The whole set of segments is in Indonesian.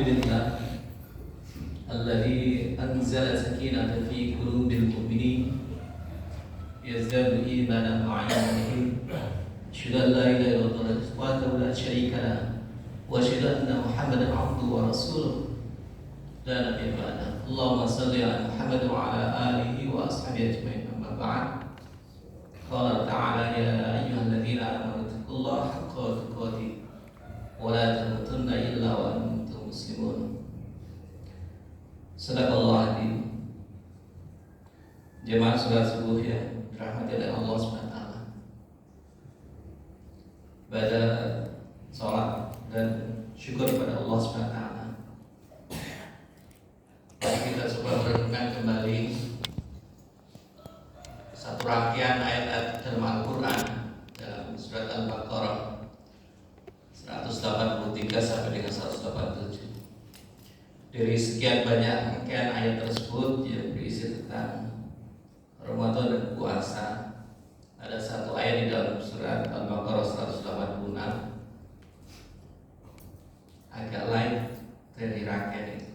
لله الذي أنزل سكينة في قلوب المؤمنين يزداد إيمانا مع إيمانهم أشهد أن لا إله إلا الله وحده لا شريك له وأشهد أن محمدا عبده ورسوله لا نبي بعده اللهم صل على محمد وعلى آله وأصحابه أجمعين أما بعد قال تعالى يا أيها الذين آمنوا اتقوا الله حق تقاته ولا تموتن إلا وأنتم مسلمون Sadaqallahul Jemaah salat subuh yang dirahmati oleh Allah SWT. Pada salat dan syukur kepada Allah SWT. Mari kita coba merenungkan kembali satu rangkaian ayat-ayat dalam Al-Quran dalam surat Al-Baqarah 183 sampai dengan 187. Dari sekian banyak rangkaian ayat tersebut yang berisi tentang Ramadan dan puasa, ada satu ayat di dalam surat Al-Baqarah 186 agak lain dari rangkaian itu.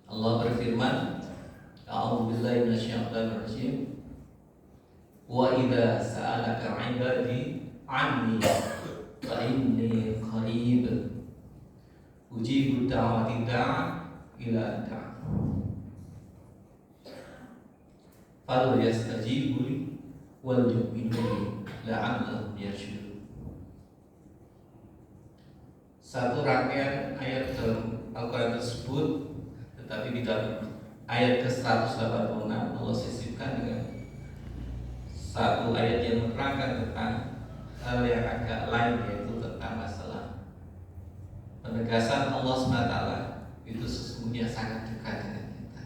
Allah berfirman, A'udzubillahi minasyaitonir rajim. Wa idza sa'alaka 'ibadi 'anni fa inni qarib ujibu da'wati da'a ila da'a fal yastajibu li wal yu'minu bi la'allahum yarshudun. Satu rangkaian ayat dalam Al-Quran tersebut, tetapi di dalam ayat ke-186 Allah sisipkan dengan satu ayat yang menerangkan tentang hal yang agak lain, yaitu tentang masalah penegasan Allah SWT itu sesungguhnya sangat dekat dengan kita,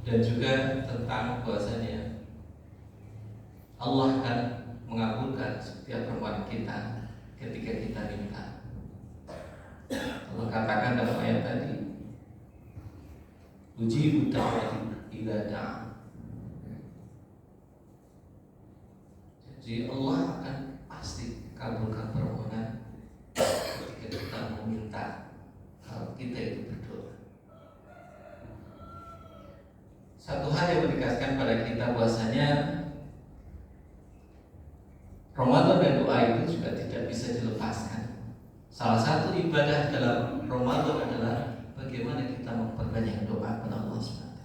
dan juga tentang bahwasanya Allah akan mengabulkan setiap permohonan kita ketika kita minta. Allah katakan dalam ayat tadi, ujibu da'wati idza da'a. Jadi Allah akan pasti kabulkan permohonan ketika kita meminta, kalau kita itu berdoa. Satu hal yang menegaskan pada kita bahwasanya Ramadan dan doa itu juga tidak bisa dilepaskan. Salah satu ibadah dalam Ramadan adalah bagaimana kita memperbanyak doa kepada Allah SWT.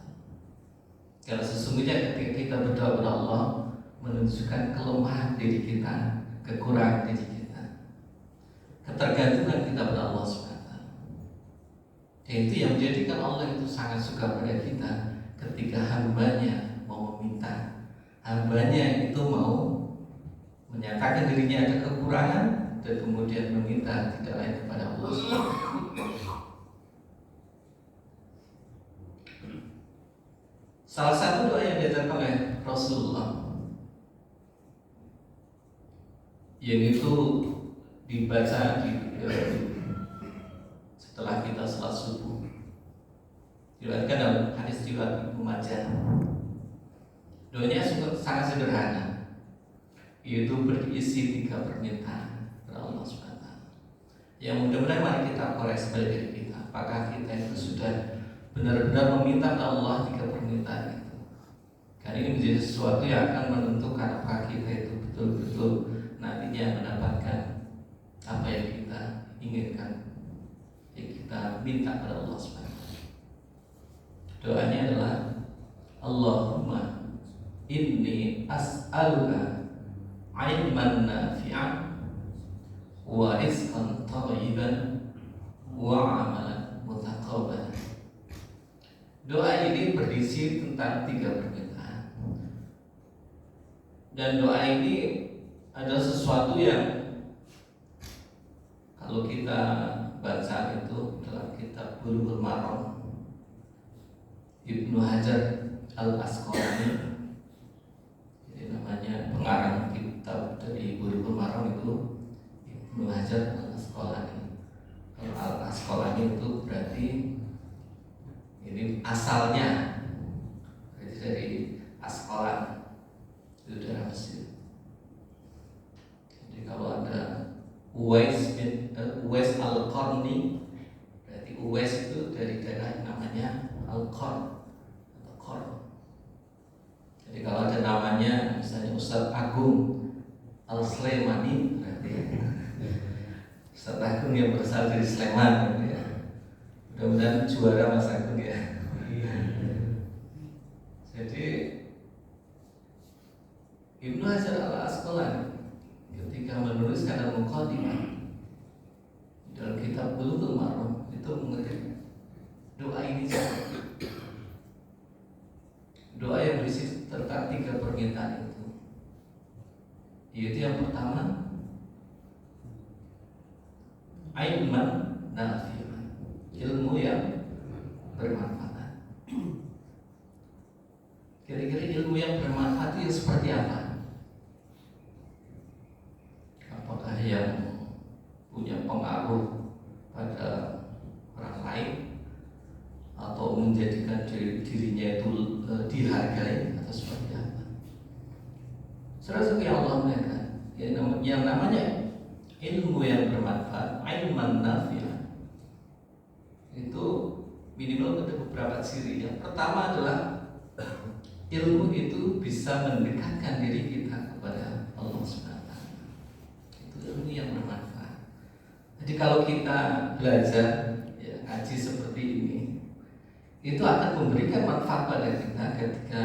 Karena sesungguhnya ketika kita berdoa kepada Allah, menunjukkan kelemahan diri kita, kekurangan diri kita, ketergantungan kita pada Allah SWT. Dan itu yang menjadikan Allah itu sangat suka pada kita ketika hambanya mau meminta, hambanya itu mau menyatakan dirinya ada kekurangan dan kemudian meminta tidak lain kepada Allah SWT. Salah satu doa yang diajarkan oleh Rasulullah yang itu dibaca setelah kita salat subuh, diriwayatkan dalam hadis riwayat Ibnu Majah. Doanya sangat sederhana, yaitu berisi 3 permintaan kepada Allah SWT. Yang mudah-mudahan mari kita koreksi pada diri kita, apakah kita itu sudah benar-benar meminta kepada Allah 3 permintaan itu. Karena ini menjadi sesuatu yang akan menentukan apakah kita itu betul-betul nantinya mendapatkan apa yang kita inginkan, yang kita minta kepada Allah SWT. Doanya adalah Allahumma inni as'aluka ilman nafi'an wa rizqan thayyiban wa amalan mutaqabbalan. Doa ini berisi tentang 3 permintaan, dan doa ini adalah sesuatu yang kalau kita baca itu dalam kitab Bulughul Maram, Ibnu Hajar Al-Asqalani, jadi namanya pengarang kitab dari Bulughul Maram itu Ibnu Hajar Al-Asqalani. Kalau Al-Asqalani itu berarti ini asalnya, berarti dari Asqalan, itu daerah Mesir. Jadi kalau ada Uwais Al-Qarni. Berarti Uwais itu dari daerah yang namanya Al-Qarn atau Qarn. Jadi kalau ada namanya misalnya Ustadz Agung Al-Slemani, berarti Ustadz Agung yang berasal dari Sleman, gitu ya. Mudah-mudahan juara Mas Agung ya. Jadi Ibnu Hajar Al-Asqalani ketika menuliskan Al-Muqaddimah dalam kitab Bulughul Maram itu mengatakan doa ini doa yang berisi tentang 3 permintaan itu, yaitu yang pertama ilman nafi'an, ilmu yang bermanfaat. Kira-kira ilmu yang bermanfaat itu seperti apa? Apakah yang punya pengaruh pada orang lain atau menjadikan dirinya itu dihargai atau seperti apa? Serasa Allah mereka yang namanya ilmu yang bermanfaat, ilman nafi'an, itu minimal ada beberapa ciri. Yang pertama adalah ilmu itu bisa mendekatkan diri kita kepada Allah SWT. Itu ilmu yang bermanfaat. Jadi kalau kita belajar ya, ngaji seperti ini, itu akan memberikan manfaat pada kita ketika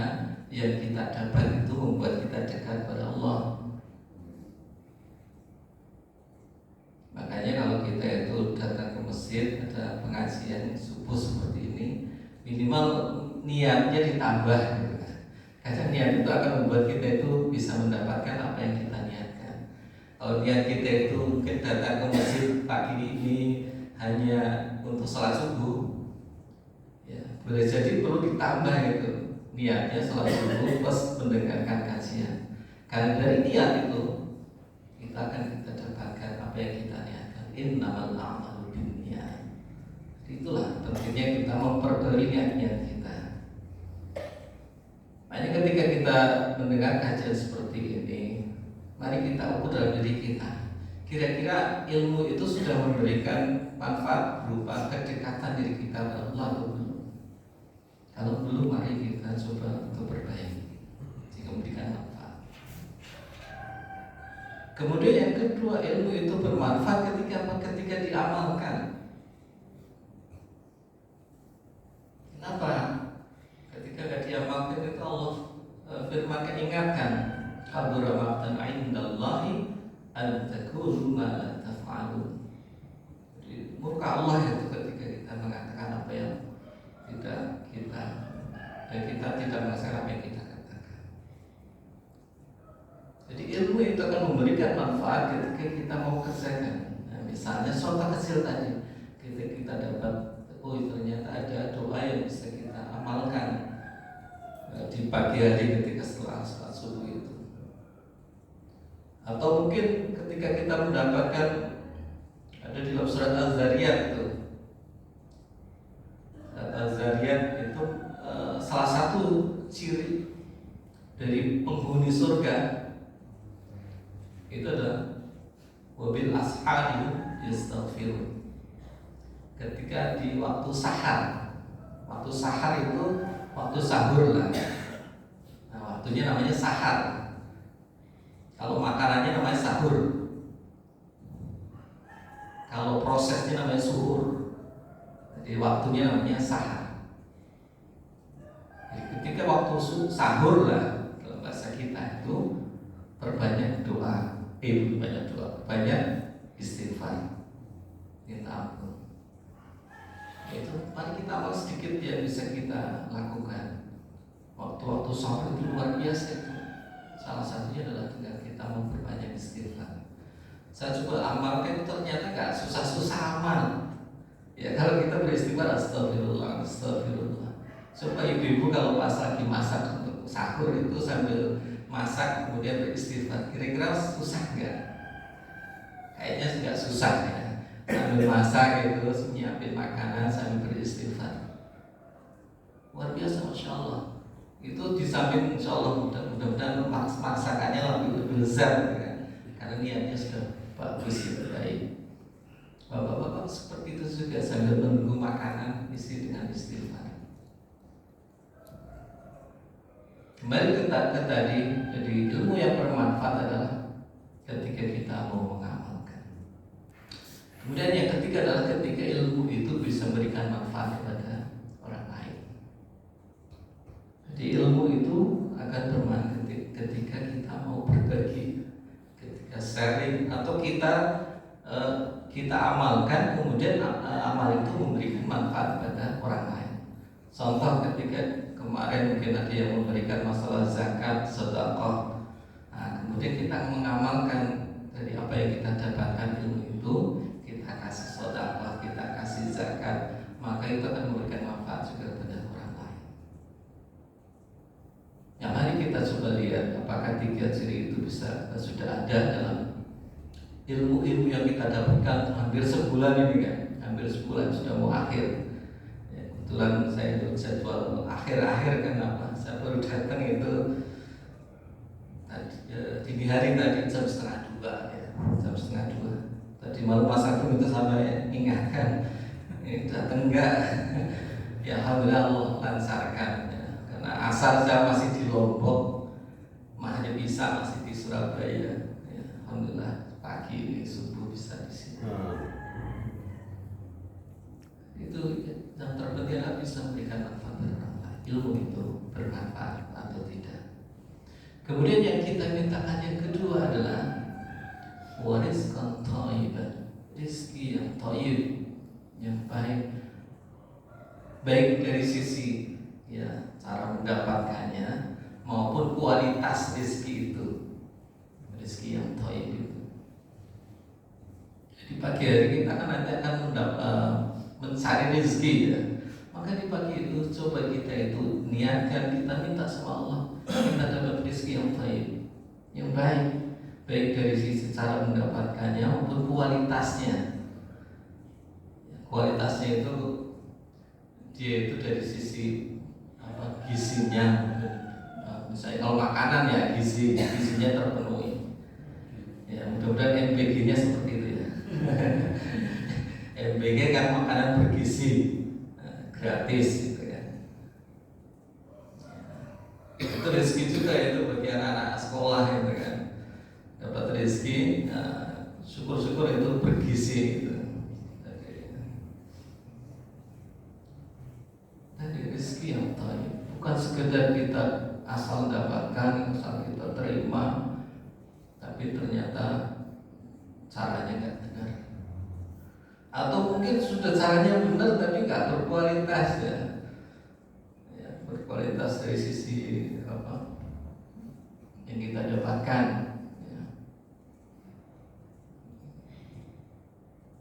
yang kita dapat itu membuat kita dekat kepada Allah. Makanya kalau kita itu datang ke masjid, ada pengajian subuh seperti ini, minimal niatnya ditambah gitu. Kadang niat itu akan membuat kita itu bisa mendapatkan apa yang kita niatkan. Kalau niat kita itu mungkin datang ke masjid pagi ini hanya untuk sholat subuh, ya boleh jadi perlu ditambah gitu niatnya sholat subuh plus mendengarkan kajian. Karena dari niat itu kita akan kita dapatkan apa yang kita niatkan. Innamal a'malu binniyat. Itulah pentingnya kita memperbarui niat-niat kita. Makanya ketika kita mendengar kajian seperti ini, mari kita ukur dalam diri kita. Kira-kira ilmu itu sudah memberikan manfaat berupa kedekatan diri kita dengan Allah atau belum? Kalau belum, mari kita coba untuk perbaiki jika memberikan manfaat. Kemudian yang kedua, ilmu itu bermanfaat ketika diamalkan. Kenapa? Ketika tidak diamalkan itu Allah firman ingatkan, kabura maqtan 'indallahi an taqulu ma la taf'alun. Jadi murka Allah itu ketika kita mengatakan apa yang tidak kita tidak melaksanakan apa yang kita katakan. Jadi ilmu itu akan memberikan manfaat ketika kita mau kerjakan. Nah, misalnya contoh kecil tadi, ketika kita dapat ternyata ada doa yang bisa kita amalkan di pagi hari ketika setelah sholat subuh itu. Atau mungkin ketika kita mendapatkan ada di dalam surat Az-Zariyat itu. Surat Az-Zariyat itu salah satu ciri dari penghuni surga itu adalah wabil ashari yastaghfirun. Ketika di waktu sahar itu waktu sahur lah. Nah, waktunya namanya sahar. Kalau makanannya namanya sahur. Kalau prosesnya namanya suhur. Jadi waktunya namanya sahar. Jadi ketika waktu sahur lah dalam bahasa kita itu perbanyak doa, banyak istighfar, minta ampun. Itu mari kita amal sedikit yang bisa kita lakukan. Waktu-waktu sahur itu luar biasa itu. Salah satunya adalah dengan kita memperbanyak istighfar. Saya coba amalkan, ternyata gak susah-susah amal. Ya kalau kita beristighfar astagfirullah. Coba ibu-ibu kalau pas lagi masak untuk sahur itu sambil masak kemudian beristighfar, kira-kira susah nggak? Kayaknya nggak susah ya. Sambil masak itu nyiapin makanan sambil beristighfar, luar biasa, masya Allah. Itu di samping insya Allah mudah-mudahan masakannya lebih lezat ya, karena niatnya sudah bagus ya, baik. Bapak-bapak seperti itu juga sambil menunggu makanan isi dengan istighfar. Kembali ke tadi, jadi ilmu yang bermanfaat adalah ketika kita mau mengamalkan. Kemudian yang ketiga adalah ketika ilmu itu bisa memberikan manfaat kepada orang lain. Jadi ilmu itu akan bermanfaat ketika kita mau berbagi, ketika sharing, atau kita amalkan, kemudian amal itu memberikan manfaat kepada orang lain. Contoh ketika kemarin mungkin ada yang memberikan masalah zakat, sedekah. Nah, kemudian kita mengamalkan dari apa yang kita dapatkan ilmu itu, kita kasih sedekah, kita kasih zakat, maka itu akan memberikan manfaat juga kepada orang lain. Yang mari kita coba lihat apakah 3 ciri itu sudah ada dalam ilmu-ilmu yang kita dapatkan hampir sebulan ini kan, hampir sebulan sudah mau akhir. Ya, kebetulan saya itu jadwal akhir-akhir kan apa, saya baru datang itu dini hari tadi jam 1:30 ya, jam 1:30. Tadi malam Mas Agung itu sampai ingatkan, ini datang enggak? Ya alhamdulillah Allah lancarkan ya. Karena asal saya masih di Lombok, hanya bisa masih di Surabaya. Ya, alhamdulillah pagi ini subuh bisa di sini. Itu yang terpenting adalah bisa memberikan manfaat kepada orang lain. Ilmu itu bermanfaat atau tidak. Kemudian yang kita mintakan yang kedua adalah warizqan thayyiban, rezeki yang thayyib, yang baik dari sisi ya cara mendapatkannya maupun kualitas rezeki itu, rezeki yang thayyib itu. Di pagi hari kita kan nanti akan mencari rezeki ya. Maka di pagi itu coba kita itu niatkan, kita minta sama Allah, kita dapat rezeki yang baik, yang baik dari sisi cara mendapatkannya maupun kualitasnya. Kualitasnya itu dia itu dari sisi gizinya. Misalnya kalau makanan ya gizinya terpenuhi. Ya mudah-mudahan MBG-nya seperti itu ya. MBG kan makanan bergizi, gratis gitu kan. Itu rezeki juga itu bagi anak-anak sekolah gitu kan. Dapat rezeki, syukur-syukur itu bergizi gitu. Tadi rezeki yang thayyib, bukan sekedar kita asal dapatkan, asal kita terima, tapi ternyata caranya nggak benar. Atau mungkin sudah caranya benar tapi nggak berkualitas ya. Berkualitas dari sisi apa yang kita dapatkan ya.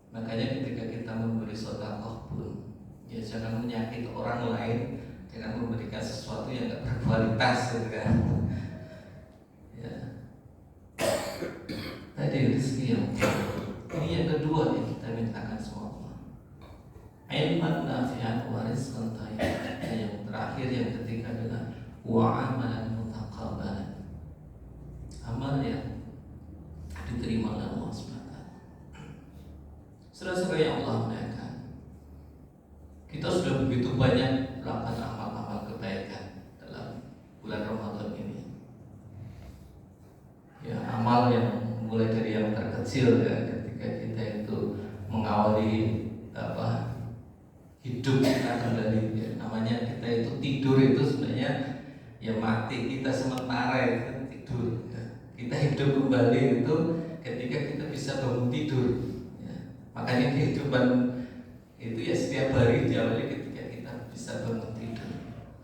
Makanya ketika kita memberi sedekah pun ya jangan menyakiti orang lain dengan memberikan sesuatu yang nggak berkualitas gitu kan ya. Tadi rezeki yang ini yang kedua yang kita mintakan sama Allah, ilman nafi'an wa rizqan thayyiban. Yang terakhir yang ketiga adalah wa amalan mutaqabbalan, amal yang diterima oleh Allah SWT. Saudara-saudara yang Allah muliakan, kita sudah begitu banyak melakukan amal-amal kebaikan dalam bulan Ramadan ini. Ya amal yang mulai dari yang terkecil ya, ketika kita itu mengawali hidup kita kembali ya, namanya kita itu tidur itu sebenarnya ya mati kita sementara itu tidur ya. Kita hidup kembali itu ketika kita bisa bangun tidur ya. Makanya kehidupan itu ya setiap hari diawali ketika kita bisa bangun tidur.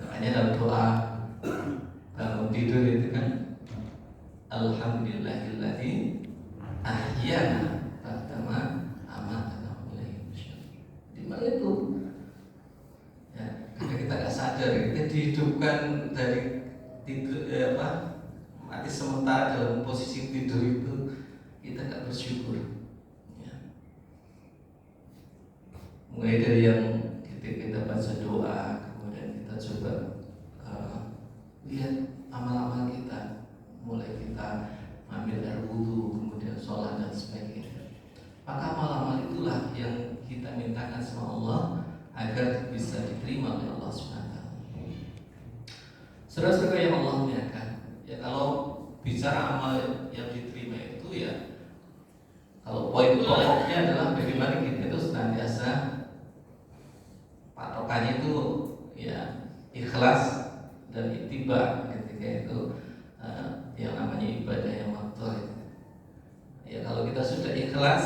Makanya dalam doa bangun tidur itu kan alhamdulillahilladzi ahyana ba'dama amatana wa ilaihi nusyur. Di mana itu? Ya, karena kita nggak sadar kita dihidupkan dari tidur mati sementara dalam posisi tidur itu kita nggak bersyukur. Ya. Mulai dari yang ketika kita baca doa, kemudian kita coba lihat amal-amal kita, mulai kita mengambil air wudhu, kemudian sholat dan sebagainya. Maka amal-amal itulah yang kita mintakan sama Allah agar bisa diterima oleh Allah SWT. Saudara-saudara yang Allah muliakan, ya kalau bicara amal yang diterima itu ya, kalau poin pokoknya adalah bagaimana kita itu senantiasa patokannya itu ya ikhlas dan ittiba ketika itu yang namanya ibadah yang makruh. Ya kalau kita sudah ikhlas,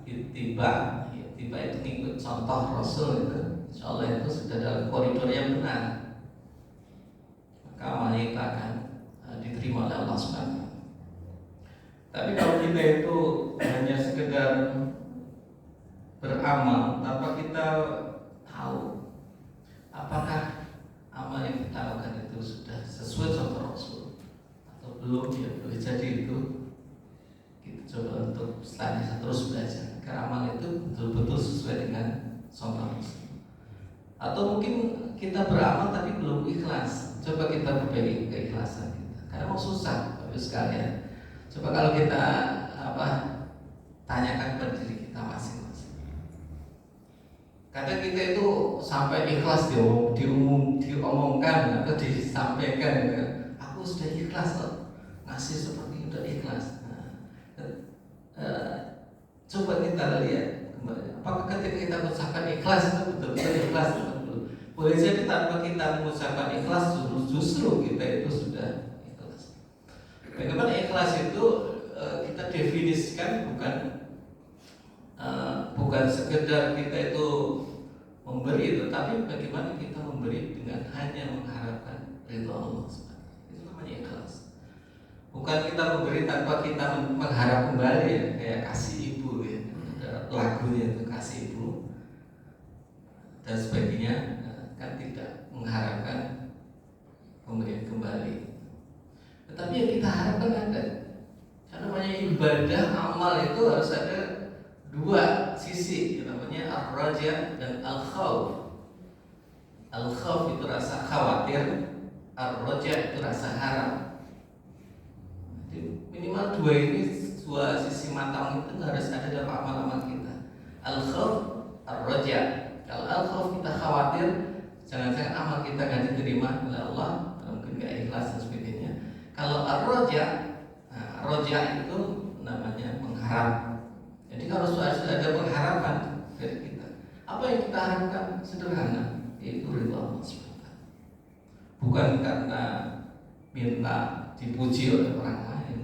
ittiba itu ngikut contoh Rasul itu, insyaallah itu sudah dalam koridor yang benar, maka amalnya itu akan diterima oleh Allah SWT. Tapi kalau kita itu hanya sekedar beramal tanpa kita tahu apakah amal yang kita lakukan itu sudah sesuai contoh Rasul atau belum, ya boleh jadi itu kita coba untuk selanjutnya terus belajar agar amal itu betul-betul sesuai dengan contoh Rasul. Atau mungkin kita beramal tapi belum ikhlas, coba kita perbaiki keikhlasan kita, karena mau susah Bapak sekalian. Coba kalau kita tanyakan pada diri kita masing-masing. Kadang kita itu sampai ikhlas diomongkan atau disampaikan, aku sudah ikhlas loh, ngasih seperti itu udah ikhlas. Coba kita lihat kembali, apakah ketika kita mengucapkan ikhlas itu betul-betul ikhlas atau belum? Boleh jadi tanpa kita mengucapkan ikhlas justru kita itu sudah ikhlas. Bagaimana ikhlas itu kita definisikan bukan sekedar kita itu memberi, tetapi bagaimana kita memberi dengan hanya mengharapkan ridho Allah. Itu namanya ikhlas. Bukan kita memberi tanpa kita mengharap kembali, ya, kayak kasih ibu ya. Ada lagunya itu kasih ibu dan sebagainya, kan tidak mengharapkan pemberian kembali. Tetapi yang kita harapkan ada, karena namanya ibadah amal itu harus ada dua sisi, namanya ar-raja dan al-khawf. Al-khawf itu rasa khawatir, ar-raja itu rasa harap. Jadi minimal dua sisi matang itu harus ada dalam amal-amal kita. Al-khawf, ar-raja. Kalau al-khawf kita khawatir, jangan-jangan amal kita gak diterima oleh Allah, mungkin gak ikhlas dan sebagainya. Kalau ar-raja, roja itu namanya mengharap. Jadi kalau sudah ada pengharapan dari kita, apa yang kita harapkan sederhana, yaitu ridho Allah SWT. Bukan karena minta dipuji oleh orang lain.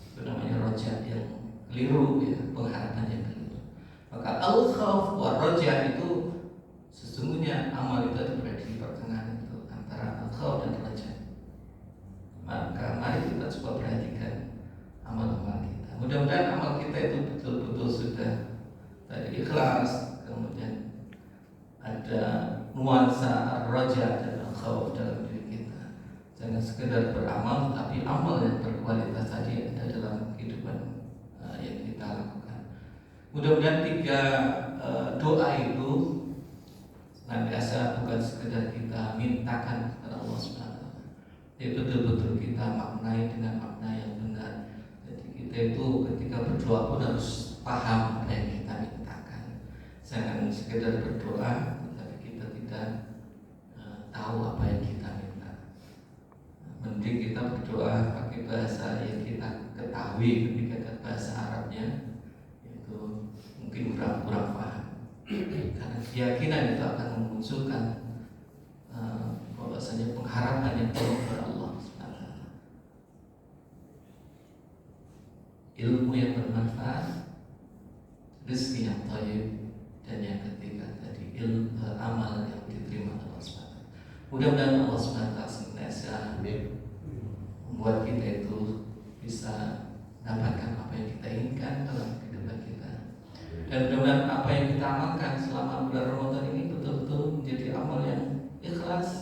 Itu namanya roja yang keliru, ya, pengharapan yang keliru. Maka al-khawf wa roja itu sesungguhnya amal itu ada berada di pertengahan itu antara al-khawf dan roja. Maka mari kita coba perhatikan amal-amal kita. Mudah-mudahan amal kita itu betul-betul sudah tadi ikhlas, kemudian ada nuansa ar-raja dan al-khawf dalam diri kita. Jangan sekedar beramal, tapi amal yang berkualitas tadi ada dalam kehidupan yang kita lakukan. Mudah-mudahan tiga doa itu senantiasa bukan sekedar kita mintakan kepada Allah SWT, betul-betul kita maknai dengan makna yang benar. Jadi kita itu ketika berdoa pun harus paham apa yang kita mintakan. Jangan sekedar berdoa tapi kita tidak tahu apa yang kita minta. Mending kita berdoa pakai bahasa yang kita ketahui, ketika bahasa Arabnya itu mungkin kurang paham. Karena keyakinan itu akan memunculkan bahwasanya pengharapan yang penuh kepada Allah SWT. Ilmu yang bermanfaat, rezeki yang thayyib, dan yang ketiga tadi amal yang diterima Allah SWT. Mudah-mudahan Allah SWT senantiasa membuat kita itu bisa mendapatkan apa yang kita inginkan dalam kehidupan kita. Dan mudah-mudahan apa yang kita amalkan selama bulan Ramadan ini betul-betul menjadi amal yang ikhlas,